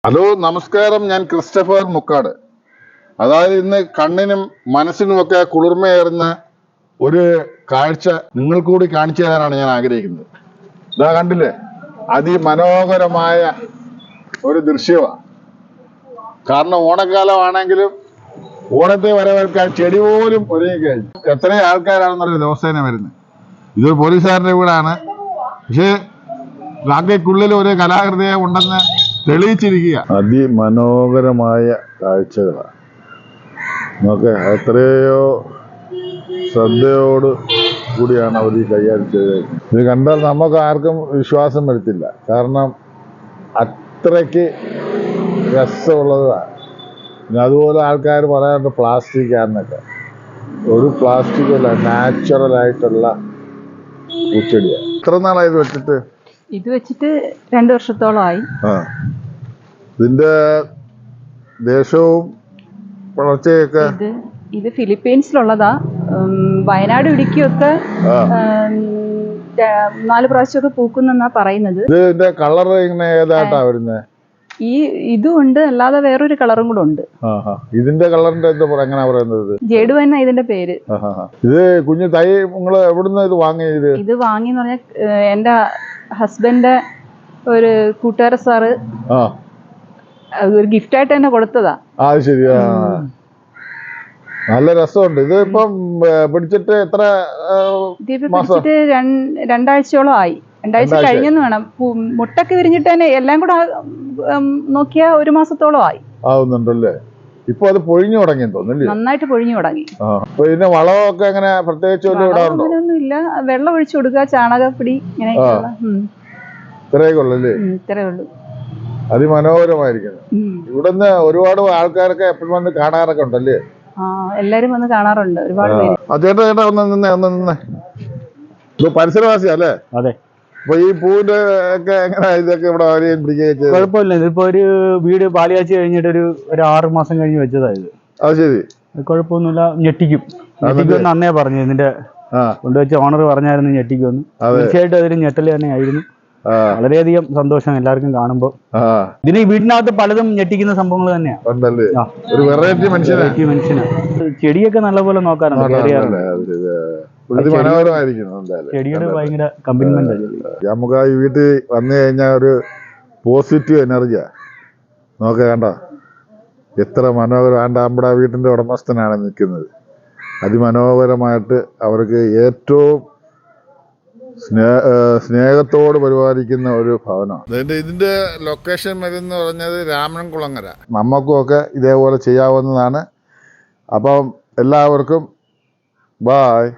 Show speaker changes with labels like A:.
A: Hello നമസ്കാരം, ഞാൻ Christopher Mukkad. അതായത് ഇന്ന് കണ്ണിനും മനസ്സിനുമൊക്കെ കുളിർമയേറുന്ന ഒരു കാഴ്ച നിങ്ങൾക്ക് കൂടി കാണിച്ചു തരാനാണ് ഞാൻ ആഗ്രഹിക്കുന്നത്. ഇതാ കണ്ടില്ലേ, അതിമനോഹരമായ ഒരു ദൃശ്യമാണ്. കാരണം ഓണക്കാലമാണെങ്കിലും ഓണത്തെ വരവേൽക്കാൻ ചെടി പോലും ഒരുങ്ങി കഴിഞ്ഞു. എത്രയും ആൾക്കാരാണെന്നൊരു ദിവസേന വരുന്നത്. ഇതൊരു പോലീസുകാരൻ്റെ വീടാണ്, പക്ഷേ ബാക്കിക്കുള്ളിൽ ഒരു കലാകൃതിയെ ഉണ്ടെന്ന് തെളിയിച്ചിരിക്കുക. അതിമനോഹരമായ കാഴ്ചകളാണ്. നമുക്ക് എത്രയോ ശ്രദ്ധയോട് കൂടിയാണ് അവർ ഈ കൈകാര്യം ചെയ്തത്. ഇത് കണ്ടാൽ നമുക്ക് ആർക്കും വിശ്വാസം വരത്തില്ല. കാരണം അത്രയ്ക്ക് രസമുള്ളതാണ്. പിന്നെ അതുപോലെ ആൾക്കാർ പറയാറുണ്ട് പ്ലാസ്റ്റിക് ആണെന്നൊക്കെ. ഒരു പ്ലാസ്റ്റിക് അല്ല, നാച്ചുറലായിട്ടുള്ള പൂച്ചെടിയാണ്. എത്ര നാളായി ഇത് വെച്ചിട്ട്
B: 2 വർഷത്തോളമായി.
A: ഇതിന്റെ ദേശവും വളർച്ചയൊക്കെ
B: ഇത് ഫിലിപ്പീൻസിലുള്ളതാ. വയനാട് ഇടുക്കിയൊക്കെ 4 പ്രാവശ്യമൊക്കെ പൂക്കുന്നെന്നാ പറയുന്നത്.
A: ഇതിന്റെ കളർ ഇങ്ങനെ ഏതായിട്ടാ വരുന്നത്?
B: ഇതും ഉണ്ട്, അല്ലാതെ വേറൊരു കളറും കൂടെ ഉണ്ട്.
A: ഇതിന്റെ കളറിന്റെ എങ്ങനെ പറയുന്നത്?
B: ജേഡു എന്നാ ഇതിന്റെ പേര്.
A: ഇത് കുഞ്ഞു തൈ നിങ്ങൾ എവിടുന്ന് ഇത് വാങ്ങിയത്?
B: ഇത് വാങ്ങിന്ന് പറഞ്ഞാൽ എന്റെ ഹസ്ബൻഡ് ഒരു കൂട്ടുകാര സാറ് ഒരു ഗിഫ്റ്റായിട്ട് തന്നെ കൊടുത്തതാ.
A: അത് ശരിയാ, നല്ല രസമുണ്ട്. ഇത് ഇപ്പം പിടിച്ചിട്ട് എത്ര
B: പിടിച്ചിട്ട് 2 ആഴ്ചയോളം ആയി. 2 ആഴ്ച കഴിഞ്ഞെന്ന് വേണം. മുട്ടൊക്കെ വിരിഞ്ഞിട്ട് തന്നെ എല്ലാം കൂടെ നോക്കിയാ 1 മാസത്തോളം
A: ആവുന്നുണ്ടല്ലേ. ഇപ്പൊ അത് പൊഴിഞ്ഞു തുടങ്ങി തോന്നുന്നു.
B: നന്നായിട്ട് പൊഴിഞ്ഞു തുടങ്ങി.
A: പിന്നെ വളമൊക്കെ എങ്ങനെ പ്രത്യേകിച്ച്
B: ഒന്നും ഇല്ല, വെള്ളം ഒഴിച്ചു കൊടുക്കുക, ചാണകപ്പൊടി ഇങ്ങനെ.
A: ഇത്രയേ ഉള്ളല്ലേ?
B: ഇത്രേ ഉള്ളൂ.
A: അതിമനോഹരമായിരിക്കുന്നു. ഇവിടുന്ന് ഒരുപാട് ആൾക്കാരൊക്കെ എപ്പോഴും വന്ന് കാണാറൊക്കെ ഉണ്ടല്ലേ?
B: എല്ലാരും വന്ന് കാണാറുണ്ട്, ഒരുപാട് പേര്.
A: ചേട്ടാ ചേട്ടാ ഒന്ന് നിന്നേ. ഇത് പരിസരവാസിയാ അല്ലേ?
C: അതെ.
A: അപ്പൊ ഈ പൂവിന്റെ ഒക്കെ എങ്ങനെ ഇതൊക്കെ ഇവിടെ പിടിക്കുക?
C: കുഴപ്പമില്ല. ഇതിപ്പോ ഒരു വീട് പാലിയാഴ്ച കഴിഞ്ഞിട്ട് ഒരു 6 മാസം കഴിഞ്ഞ് വെച്ചതായത്.
A: അത് ശരി,
C: കുഴപ്പമൊന്നുമില്ല. ഞെട്ടിക്കുമെന്ന് അന്നേ പറഞ്ഞു. ഇതിന്റെ കൊണ്ടുവച്ച ഓണർ പറഞ്ഞായിരുന്നു ഞെട്ടിക്കുമെന്ന്. തീർച്ചയായിട്ടും അതൊരു ഞെട്ടല് തന്നെ ആയിരുന്നു. വളരെയധികം സന്തോഷം എല്ലാവർക്കും കാണുമ്പോ. ഇതിന് വീടിനകത്ത് പലതും ഞെട്ടിക്കുന്ന സംഭവങ്ങൾ തന്നെയാണ്.
A: ഒരു വെറൈറ്റി
C: മനുഷ്യനാണ്. ചെടിയൊക്കെ നല്ലപോലെ നോക്കാറുണ്ട്. ചെടിയുടെ ഭയങ്കര കമ്മിറ്റ്മെന്റ്.
A: നമുക്ക് ഈ വീട്ടിൽ വന്നു കഴിഞ്ഞാൽ ഒരു പോസിറ്റീവ് എനർജിയാ. നോക്ക കണ്ട എത്ര മനോഹരം. നമ്മുടെ വീട്ടിന്റെ ഉടമസ്ഥനാണ് നിൽക്കുന്നത്. അതിമനോഹരമായിട്ട് അവർക്ക് ഏറ്റവും സ്നേഹത്തോട് പരിപാലിക്കുന്ന ഒരു ഭവനമാണ്. ഇതിന്റെ ലൊക്കേഷൻ വരുന്ന പറഞ്ഞത് രാമൻകുളങ്ങര. നമുക്കും ഒക്കെ ഇതേപോലെ ചെയ്യാവുന്നതാണ്. അപ്പം എല്ലാവർക്കും ബായ്.